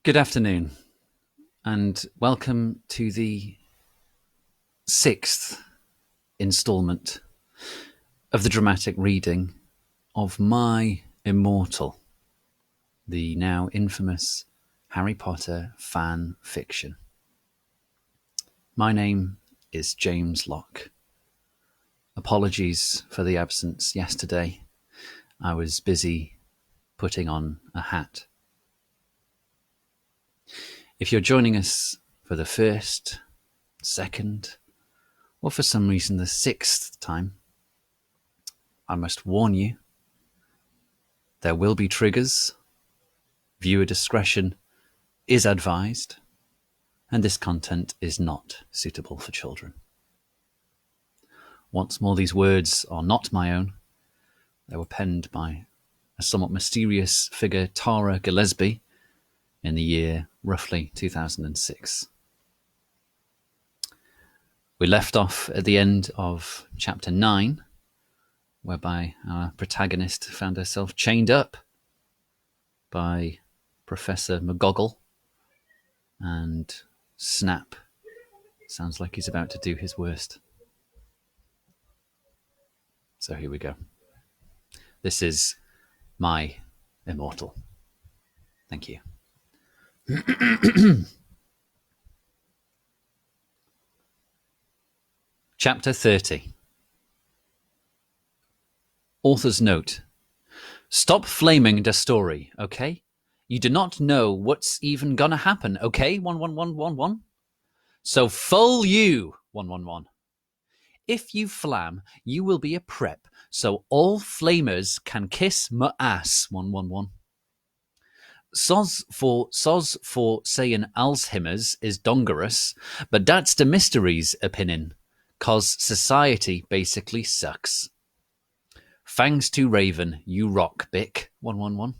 Good afternoon, and welcome to the sixth instalment of the dramatic reading of My Immortal, the now infamous Harry Potter fan fiction. My name is James Locke. Apologies for the absence yesterday. I was busy putting on a hat. If you're joining us for the first, second, or for some reason the sixth time, I must warn you, there will be triggers, viewer discretion is advised, and this content is not suitable for children. Once more, these words are not my own. They were penned by a somewhat mysterious figure, Tara Gillespie, in the year roughly 2006. We left off at the end of chapter 9, whereby our protagonist found herself chained up by Professor McGoggle, and Snap sounds like he's about to do his worst. So here we go. This is My Immortal. Thank you. Chapter 30. Author's note. Stop flaming the story, okay? You do not know what's even gonna happen, okay? 11111. So full you, 111. If you flam, you will be a prep, so all flamers can kiss my ass, 111. Soz for saying Alzheimer's is dongerous, but that's the mystery's opinion, 'cause society basically sucks. Thanks to Raven, you rock, Bick, 111.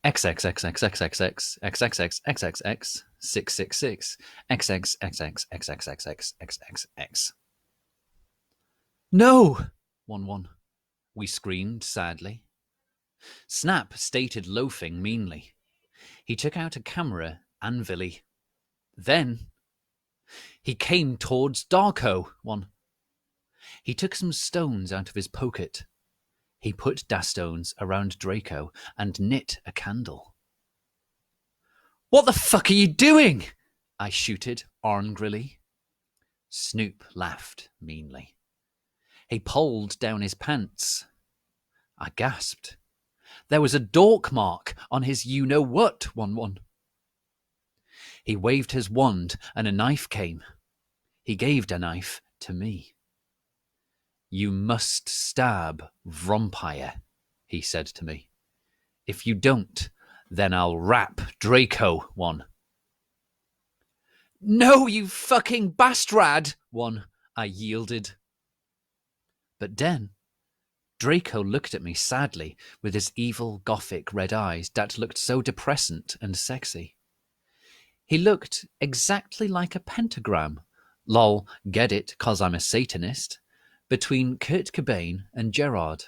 XXXXXXX, XXXXXX, 666, XXXXXXXXXXX. No! 11. We screamed sadly. Snap stated loafing meanly. He took out a camera anvilly. Then he came towards Darko, 1. He took some stones out of his pocket. He put da stones around Draco and knit a candle. What the fuck are you doing? I shooted angrily. Snoop laughed meanly. He pulled down his pants. I gasped. There was a dork mark on his you-know-what, 11. He waved his wand and a knife came. He gave the knife to me. You must stab Vampire, he said to me. If you don't, then I'll rap Draco, 1. No, you fucking bastard, 1, I yielded. But then Draco looked at me sadly with his evil gothic red eyes that looked so depressant and sexy. He looked exactly like a pentagram, lol, get it, 'cause I'm a Satanist, between Kurt Cobain and Gerard.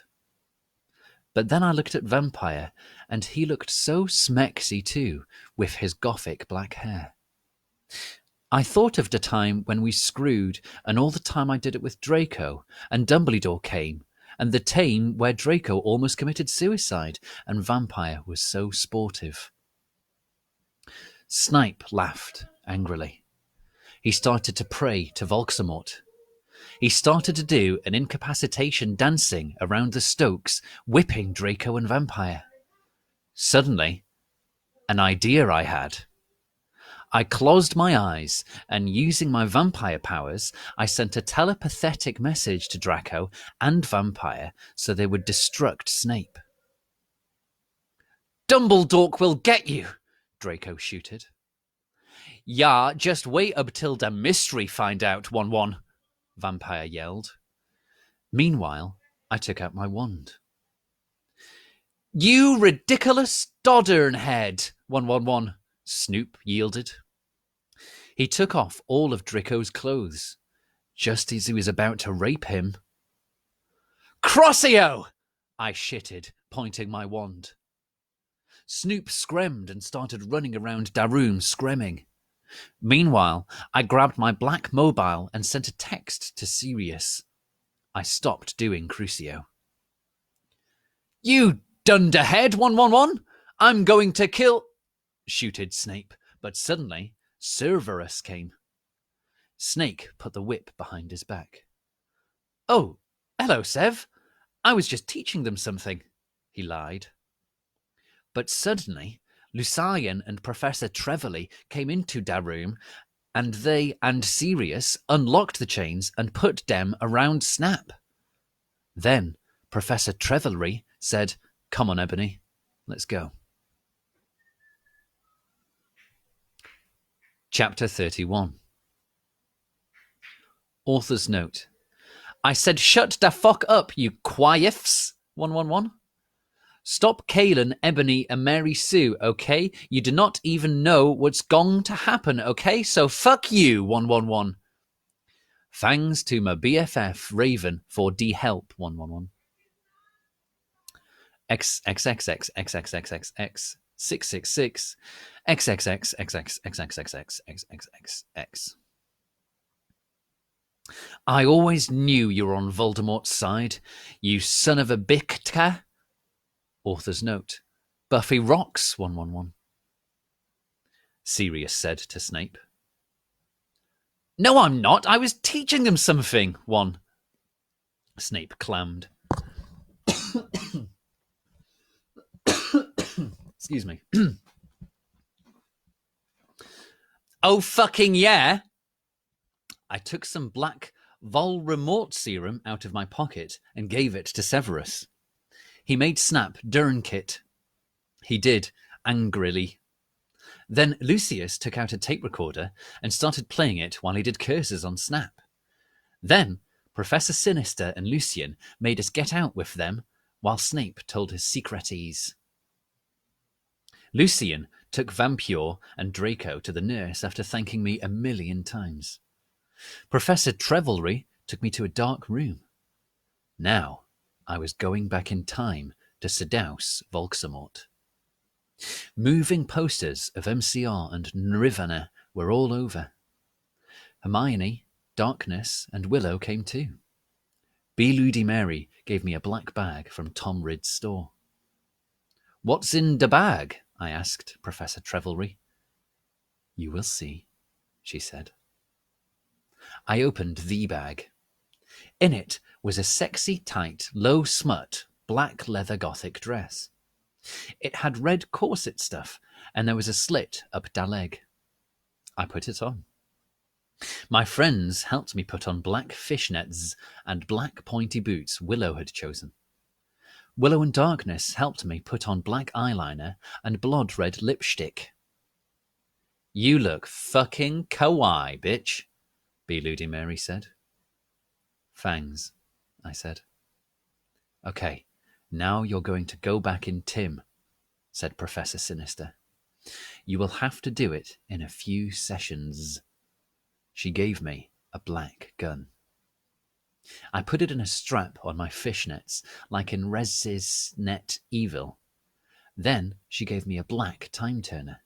But then I looked at Vampire, and he looked so smexy too, with his gothic black hair. I thought of the time when we screwed, and all the time I did it with Draco, and Dumbledore came, and the time where Draco almost committed suicide, and Vampire was so sportive. Snipe laughed angrily. He started to pray to Voldemort. He started to do an incapacitation dancing around the Stokes, whipping Draco and Vampire. Suddenly, an idea I had. I closed my eyes, and using my vampire powers, I sent a telepathic message to Draco and Vampire so they would destruct Snape. Dumbledore will get you, Draco shooted. Yeah, just wait up till the mystery find out, 11, Vampire yelled. Meanwhile, I took out my wand. You ridiculous doddernhead, 111, Snoop yielded. He took off all of Draco's clothes, just as he was about to rape him. Crossio! I shitted, pointing my wand. Snoop screamed and started running around Daroom, screaming. Meanwhile, I grabbed my black mobile and sent a text to Sirius. I stopped doing Crucio. You dunderhead 111! I'm going to kill... shooted Snape, but suddenly Cerberus came. Snake put the whip behind his back. Oh, hello, Sev. I was just teaching them something, he lied. But suddenly, Lucian and Professor Trevelly came into Daroom, and they and Sirius unlocked the chains and put them around Snap. Then Professor Trevelry said, "Come on, Ebony, let's go." Chapter 31. Author's note. I said shut the fuck up, you quiffs, 111. Stop Kaylin, Ebony, and Mary Sue, okay? You do not even know what's going to happen, okay? So fuck you, 111. Thanks to my BFF, Raven, for help, 111. XXXXXXXX 666 XXXXXXXXXXXX. I always knew you were on Voldemort's side, you son of a bitch. Author's note. Buffy rocks, 111. Sirius said to Snape. No, I'm not. I was teaching them something, 1. Snape clammed. Excuse me. Oh, fucking yeah. I took some black Voldemort serum out of my pocket and gave it to Severus. He made Snap drink it. He did, angrily. Then Lucius took out a tape recorder and started playing it while he did curses on Snap. Then Professor Sinister and Lucian made us get out with them while Snape told his secreties. Lucian took Vampire and Draco to the nurse after thanking me 1,000,000 times. Professor Trevelry took me to a dark room. Now I was going back in time to seduce Voldemort. Moving posters of MCR and Nirvana were all over. Hermione, Darkness, and Willow came too. Bloody Mary gave me a black bag from Tom Ridd's store. What's in the bag? I asked Professor Trevelry. You will see, she said. I opened the bag. In it was a sexy, tight, low-smut, black leather gothic dress. It had red corset stuff, and there was a slit up the leg. I put it on. My friends helped me put on black fishnets and black pointy boots Willow had chosen. Willow and Darkness helped me put on black eyeliner and blood-red lipstick. You look fucking kawaii, bitch, Bloody Mary said. Fangs, I said. Okay, now you're going to go back in Tim, said Professor Sinister. You will have to do it in a few sessions. She gave me a black gun. I put it in a strap on my fishnets, like in Resident Evil. Then she gave me a black time turner.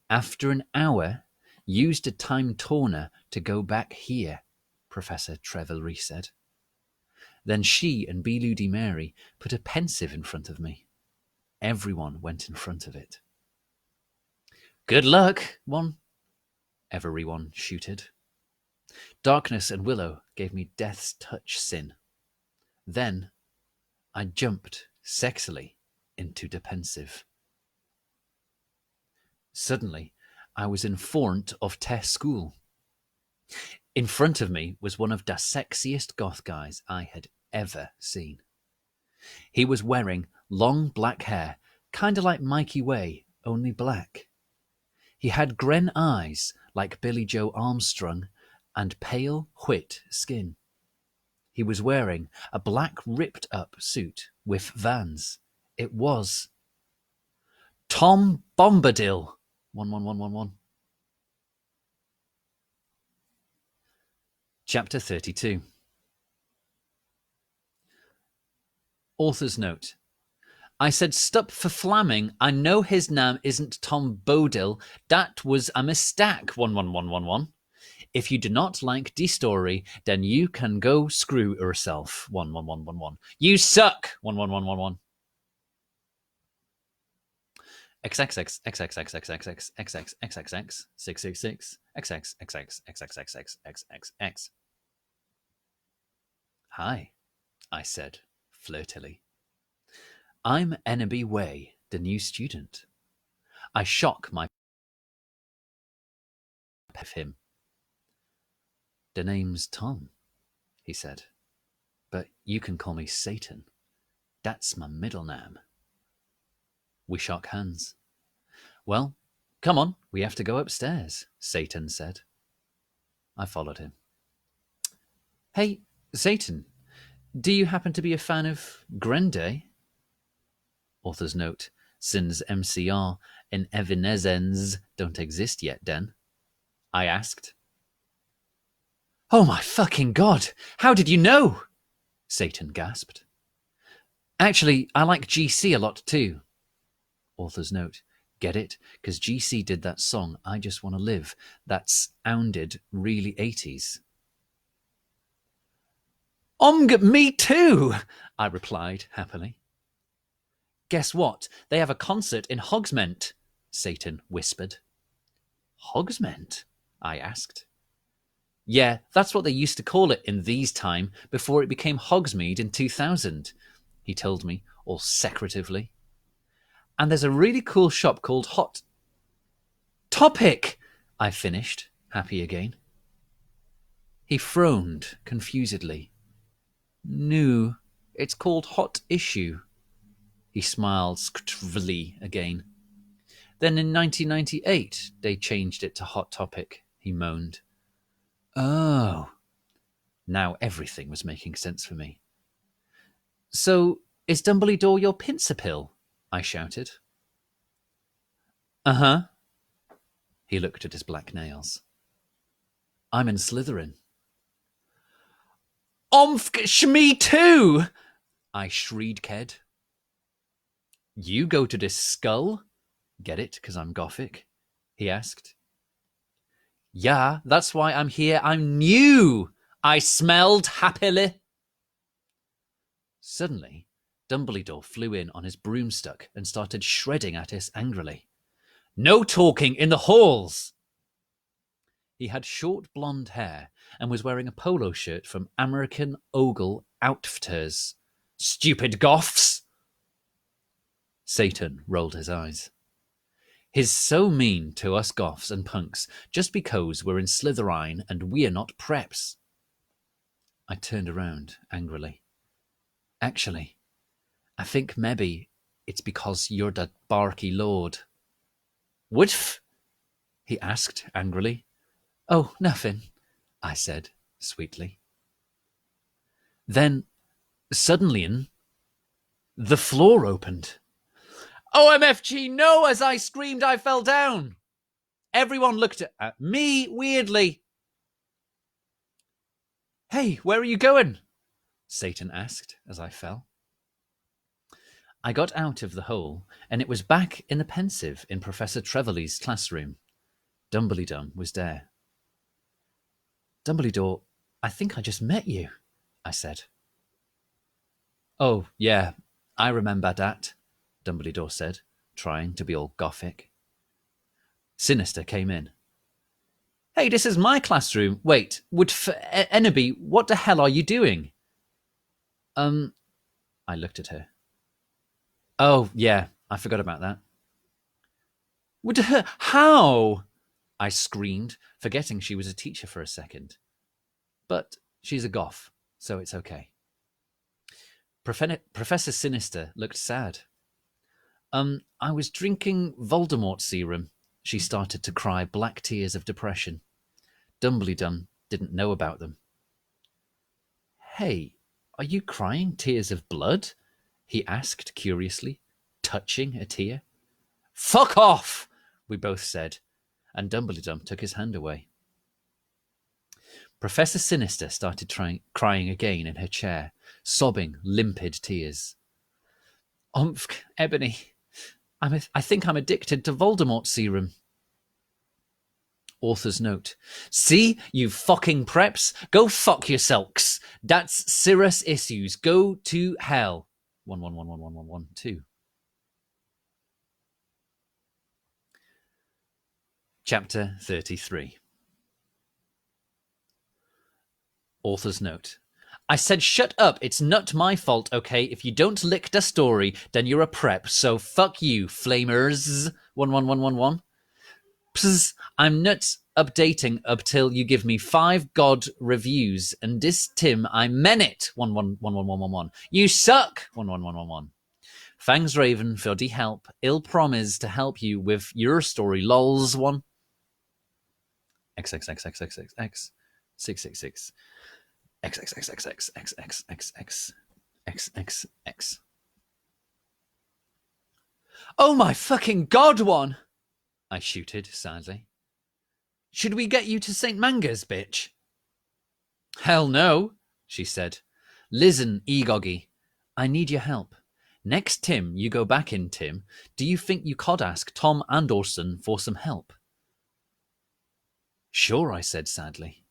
After an hour, used a time turner to go back here, Professor Trevelry said. Then she and Bloody Mary put a pensive in front of me. Everyone went in front of it. Good luck, everyone shooted. Darkness and Willow gave me Death's Touch Sin. Then I jumped sexily into the pensive. Suddenly, I was in front of Tess School. In front of me was one of the sexiest goth guys I had ever seen. He was wearing long black hair, kind of like Mikey Way, only black. He had gren eyes like Billy Joe Armstrong and pale, white skin. He was wearing a black ripped-up suit with Vans. It was Tom Bombadil, 11111. Chapter 32. Author's note. I said, "Stop for flamming. I know his name isn't Tom Bodil. That was a mistake. 11111. If you do not like the story, then you can go screw yourself. 11111. You suck. 11111. XXX XXXXXX XXXXX 666 XXXXXXXXXX. Hi, I said flirtily. I'm Ennaby Way, the new student. I shock my of him. The name's Tom, he said, but you can call me Satan. That's my middle name. We shook hands. Well, come on, we have to go upstairs, Satan said. I followed him. Hey, Satan, do you happen to be a fan of Grende? Author's note, since MCR and Evanescence don't exist yet, then. I asked. Oh my fucking God, how did you know? Satan gasped. Actually, I like GC a lot too. Author's note, get it? Because GC did that song, I Just Want to Live, that sounded really 80s. Me too, I replied happily. Guess what? They have a concert in Hogsmeade, Satan whispered. Hogsmeade? I asked. Yeah, that's what they used to call it in these time before it became Hogsmeade in 2000, he told me, all secretively. And there's a really cool shop called Hot Topic, I finished, happy again. He frowned confusedly. No, it's called Hot Issue. He smiled scripturally again. Then in 1998, they changed it to Hot Topic, he moaned. Oh. Now everything was making sense for me. So, is Dumbledore your pincer pill? I shouted. Uh-huh. He looked at his black nails. I'm in Slytherin. Me too! I shrieked. You go to this skull? Get it, because I'm Gothic? He asked. Yeah, that's why I'm here. I'm new! I smelled happily. Suddenly, Dumbledore flew in on his broomstick and started shredding at us angrily. No talking in the halls! He had short blonde hair and was wearing a polo shirt from American Ogle Outfitters. Stupid Goths! Satan rolled his eyes. He's so mean to us Goths and punks just because we're in Slytherin and we're not preps. I turned around angrily. Actually, I think maybe it's because you're that barky lord. What? He asked angrily. Oh, nothing, I said sweetly. Then, suddenly, the floor opened. OMFG, no! As I screamed, I fell down. Everyone looked at me weirdly. Hey, where are you going? Satan asked as I fell. I got out of the hole, and it was back in the pensive in Professor Trevelyan's classroom. Dumbledore was there. Dumbledore, I think I just met you, I said. Oh, yeah, I remember that, Dumbledore said, trying to be all Gothic. Sinister came in. Hey, this is my classroom. Wait, Ennaby, what the hell are you doing? I looked at her. Oh, yeah, I forgot about that. How? I screamed, forgetting she was a teacher for a second. But she's a goth, so it's okay. Professor Sinister looked sad. I was drinking Voldemort serum. She started to cry black tears of depression. Dumbledore didn't know about them. Hey, are you crying tears of blood? He asked curiously, touching a tear. Fuck off, we both said, and Dumbledore took his hand away. Professor Sinister started crying again in her chair, sobbing limpid tears. Umph, Ebony. I think I'm addicted to Voldemort serum. Author's note. See, you fucking preps? Go fuck yourselves. That's serious issues. Go to hell. 111111112. Chapter 33. Author's note. I said shut up, it's not my fault, okay? If you don't lick the story, then you're a prep, so fuck you, flamers. 11111. Psst, I'm not updating up till you give me 5 god reviews, and this Tim, I meant it. 1111111. You suck. 11111. Thanks, Raven, for the help. Ill promise to help you with your story, lols. 1 XXXXXXX 666 XXXXXXXXXXXX. Oh my fucking god, 1! I shooted sadly. Should we get you to St. Manga's, bitch? Hell no, she said. Listen, Egoggy, I need your help. Next Tim you go back in, Tim, do you think you could ask Tom Anderson for some help? Sure, I said sadly.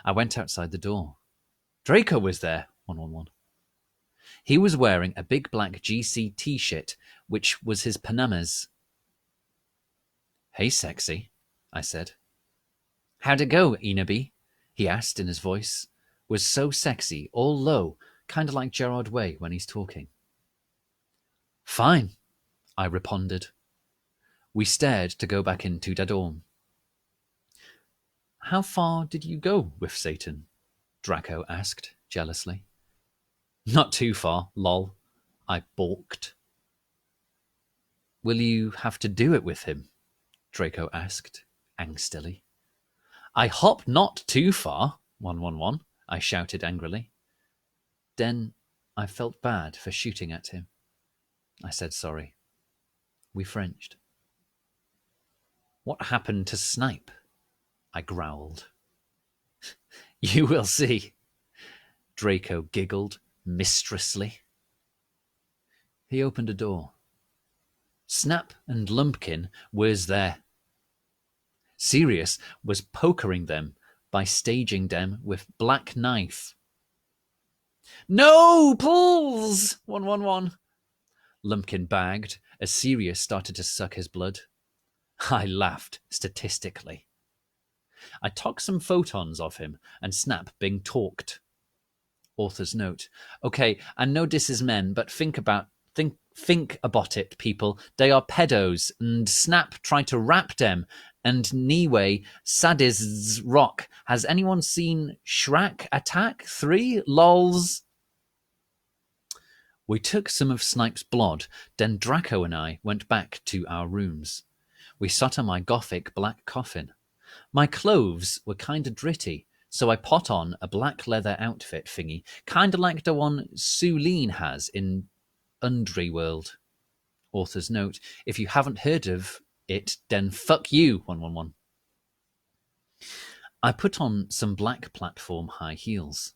I went outside the door. Draco was there, 111. He was wearing a big black GC t-shirt, which was his Panamas. Hey, sexy, I said. How'd it go, Enaby? He asked in his voice. Was so sexy, all low, kind of like Gerard Way when he's talking. Fine, I responded. We stared to go back into the dorm. How far did you go with Satan? Draco asked jealously. Not too far, lol, I balked. Will you have to do it with him? Draco asked angstily. I hop not too far, 111, I shouted angrily. Then I felt bad for shooting at him. I said sorry. We Frenched. What happened to Snipe? I growled. You will see. Draco giggled mistresslessly. He opened a door. Snap and Lumpkin was there. Sirius was pokering them by staging them with black knife. No, pulls! 111. Lumpkin bagged as Sirius started to suck his blood. I laughed statistically. I took some photons of him and Snap being talked. Author's note. Okay, I know this is men, but think about it, people. They are pedos, and Snap tried to rap them, and Niwe Sadiz's rock. Has anyone seen Shrek Attack 3? Lols. We took some of Snipe's blood, then Draco and I went back to our rooms. We sat on my gothic black coffin. My clothes were kinda dritty, so I put on a black leather outfit thingy, kinda like the one Suline has in Underworld. Author's note, if you haven't heard of it, then fuck you, 111. I put on some black platform high heels.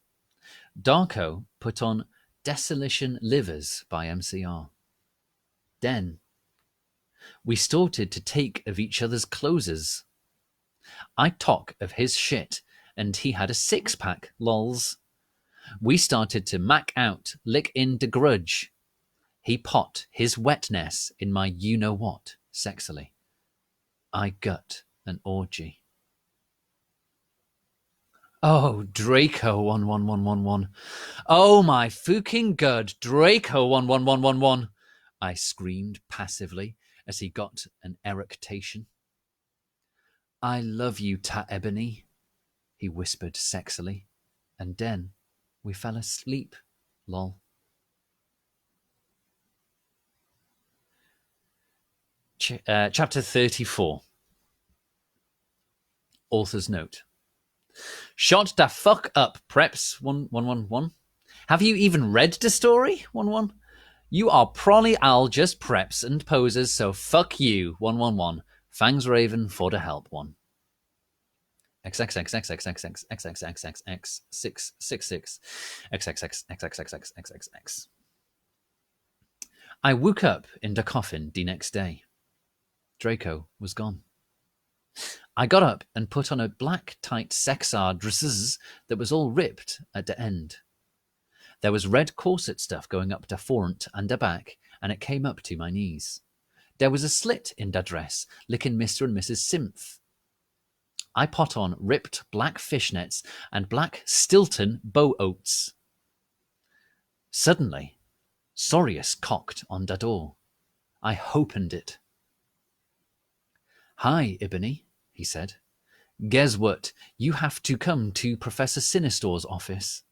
Darko put on Desolation Livers by MCR. Then we started to take of each other's clothes. I talk of his shit, and he had a 6-pack, lols. We started to mac out, lick in the grudge. He pot his wetness in my you-know-what, sexily. I gut an orgy. Oh, Draco 11111. Oh my fucking god, Draco 11111. I screamed passively as he got an eructation. I love you, Ta Ebony, he whispered sexily, and then we fell asleep, lol. Chapter 34. Author's note. Shut the fuck up, preps, 111. Have you even read the story, 11? You are probably all just preps and posers, so fuck you, 111. Fangs Raven for the help, 1. XXXXXXXXXXXX666 XXXXXXXXXX. I woke up in the coffin the next day. Draco was gone. I got up and put on a black tight sexar dresses that was all ripped at the end. There was red corset stuff going up the front and the back, and it came up to my knees. There was a slit in the dress, licking Mr. and Mrs. Simph. I put on ripped black fishnets and black Stilton bow oats. Suddenly, Sorius cocked on the door. I opened it. "Hi, Ibony," he said. "Guess what? You have to come to Professor Sinister's office."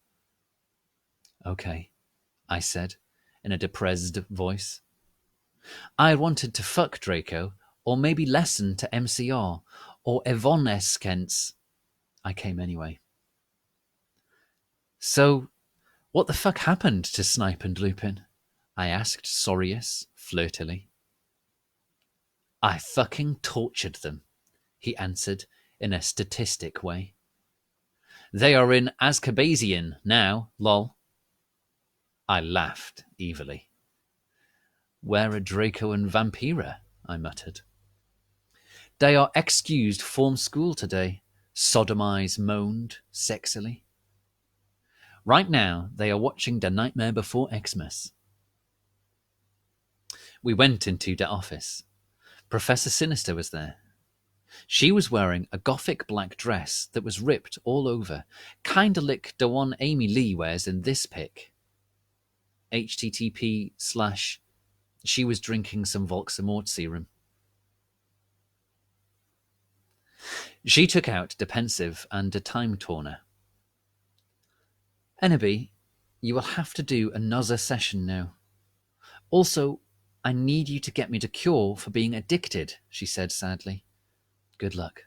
"Okay," I said, in a depressed voice. I wanted to fuck Draco, or maybe lesson to MCR, or Evanescence. I came anyway. "So, what the fuck happened to Snipe and Lupin?" I asked Sorius flirtily. "I fucking tortured them," he answered in a statistic way. "They are in Azkabazian now, lol." I laughed evilly. "Where are Draco and Vampira?" I muttered. "They are excused from school today," Sodomize moaned sexily. "Right now, they are watching The Nightmare Before Xmas." We went into the office. Professor Sinister was there. She was wearing a gothic black dress that was ripped all over, kinda like the one Amy Lee wears in this pic. http:/she was drinking some Volxamort serum. She took out the pensive and the time torner. "Ennaby, you will have to do another session now. Also, I need you to get me the cure for being addicted," she said sadly. "Good luck."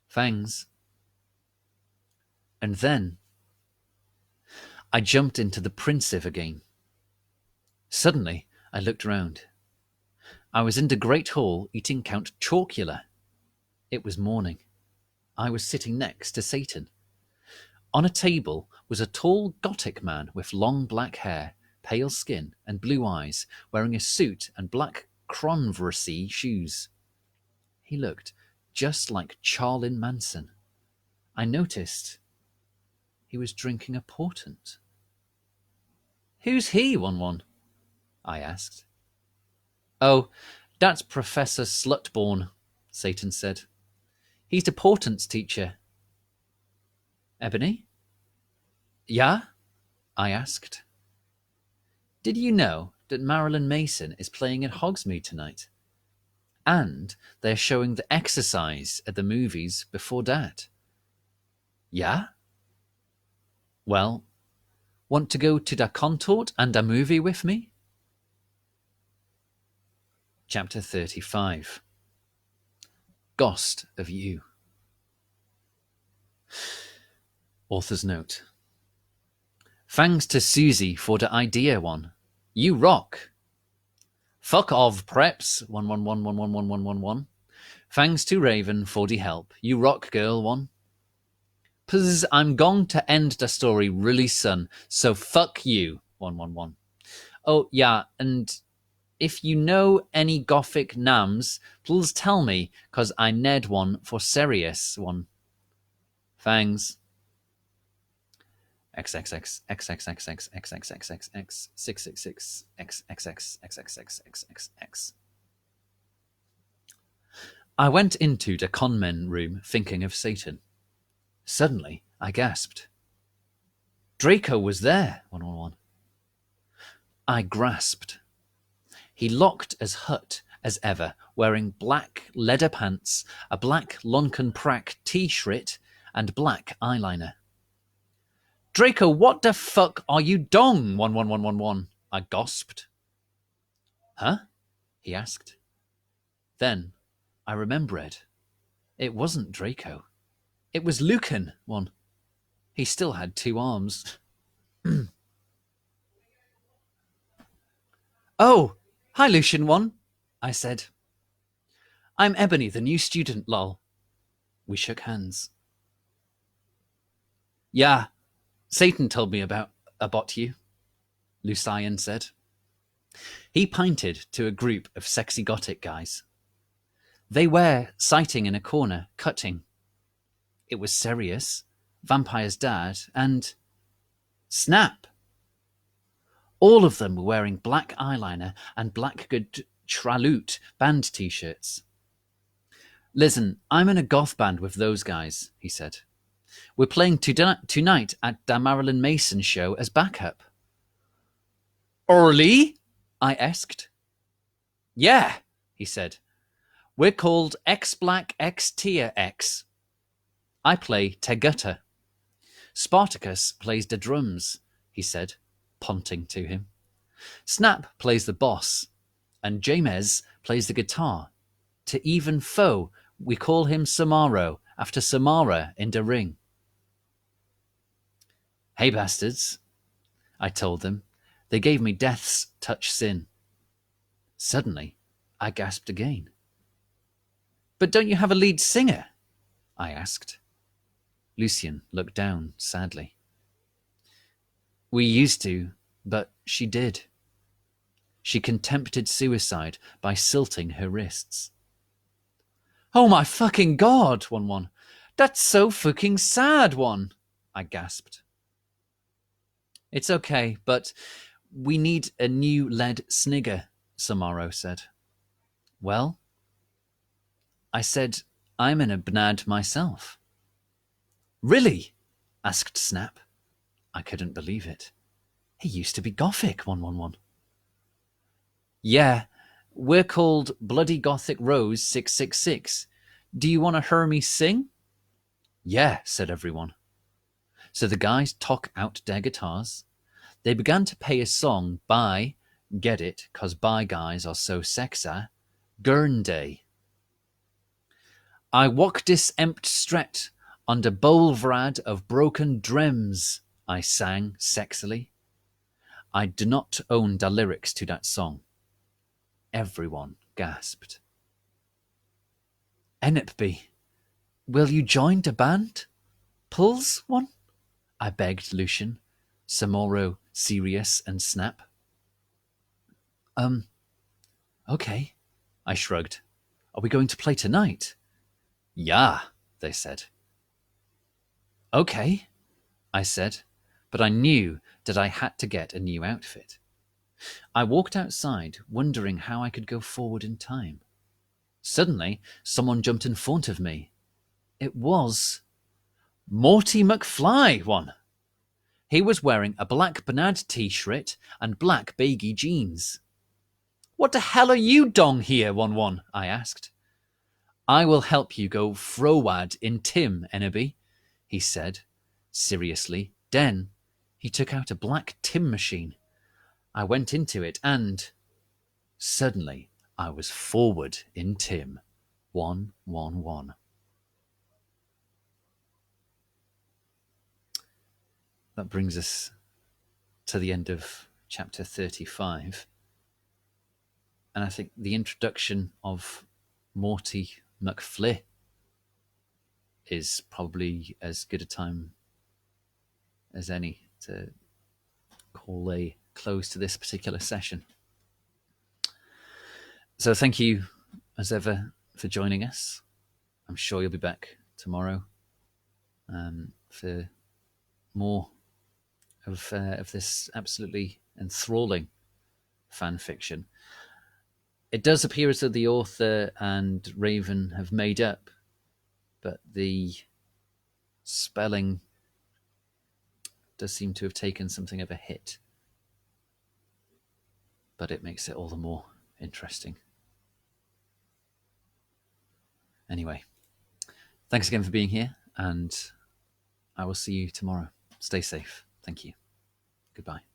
"Thanks." And then I jumped into the Prinsive again. Suddenly, I looked round. I was in the Great Hall eating Count Chocula. It was morning. I was sitting next to Satan. On a table was a tall Gothic man with long black hair, pale skin, and blue eyes, wearing a suit and black Converse shoes. He looked just like Charlin Manson. I noticed he was drinking a portent. "Who's he, 1-1?" I asked. "Oh, that's Professor Slutborn," Satan said. "He's the portents teacher." "Ebony?" "Yeah?" I asked. "Did you know that Marilyn Mason is playing in Hogsmeade tonight? And they're showing The Exercise at the movies before that." "Yeah?" "Well, want to go to the contort and a movie with me?" Chapter 35. Ghost of You. Author's note. Thanks to Susie for the idea one. You rock. Fuck off, preps. 111111111. Thanks to Raven for the help. You rock, girl one. Pz, I'm going to end the story really soon, so fuck you. 111. Oh, yeah, and if you know any gothic nams, please tell me, cause I need one for serious one. Thanks. XXXXXXXXXXX666XXXXXXXX. I went into the conmen room thinking of Satan. Suddenly, I gasped. Draco was there, 111. I grasped. He looked as hut as ever, wearing black leather pants, a black Lonken Prack t-shirt, and black eyeliner. Draco, what the fuck are you dong? 11111. I gasped. Huh? He asked. Then I remembered. It wasn't Draco. It was Lucan, one. He still had 2 arms. Oh, hi, Lucian one, I said. I'm Ebony, the new student, lol. We shook hands. Yeah, Satan told me about you, Lucian said. He pointed to a group of sexy gothic guys. They were sitting in a corner, cutting. It was Sirius, Vampire's dad, and Snap. All of them were wearing black eyeliner and black good Traloot band t-shirts. Listen, I'm in a goth band with those guys, he said. We're playing tonight at the Marilyn Mason show as backup. Early? I asked. Yeah, he said. We're called X-Black X-Tier X. I play Tegutta. Spartacus plays the drums, he said, pointing to him. Snap plays the boss, and James plays the guitar. To even foe, we call him Samaro, after Samara in the ring. Hey, bastards, I told them. They gave me death's touch sin. Suddenly, I gasped again. But don't you have a lead singer? I asked. Lucien looked down sadly. We used to, but she did. She contempted suicide by silting her wrists. Oh my fucking God, One. That's so fucking sad, One, I gasped. It's okay, but we need a new lead snigger, Samaro said. Well, I said, I'm in a bnad myself. Really? Asked Snap. I couldn't believe it. He used to be Gothic, 111. Yeah, we're called Bloody Gothic Rose 666. Do you want to hear me sing? Yeah, said everyone. So the guys took out their guitars. They began to play a song by, get it, 'cause by guys are so sexy, Gurnday. I walk this empt stret on the boulvrad of broken dreams, I sang sexily. I do not own the lyrics to that song. Everyone gasped. Enipby, will you join the band? Pulls one? I begged Lucien, Samoro, Sirius, and Snap. Okay, I shrugged. Are we going to play tonight? Yeah, they said. Okay, I said, but I knew that I had to get a new outfit. I walked outside, wondering how I could go forward in time. Suddenly, someone jumped in front of me. It was Morty McFly, One. He was wearing a black Bernard t-shirt and black baggy jeans. What the hell are you dong here, 1-1? I asked. I will help you go frowad in Tim, Ennerby, he said, seriously. Then he took out a black Tim machine. I went into it and suddenly I was forward in Tim. 1-1-1. That brings us to the end of chapter 35. And I think the introduction of Morty McFly is probably as good a time as any to call a close to this particular session. So thank you, as ever, for joining us. I'm sure you'll be back tomorrow for more of this absolutely enthralling fan fiction. It does appear as though the author and Raven have made up, but the spelling does seem to have taken something of a hit. But it makes it all the more interesting. Anyway, thanks again for being here, and I will see you tomorrow. Stay safe. Thank you. Goodbye.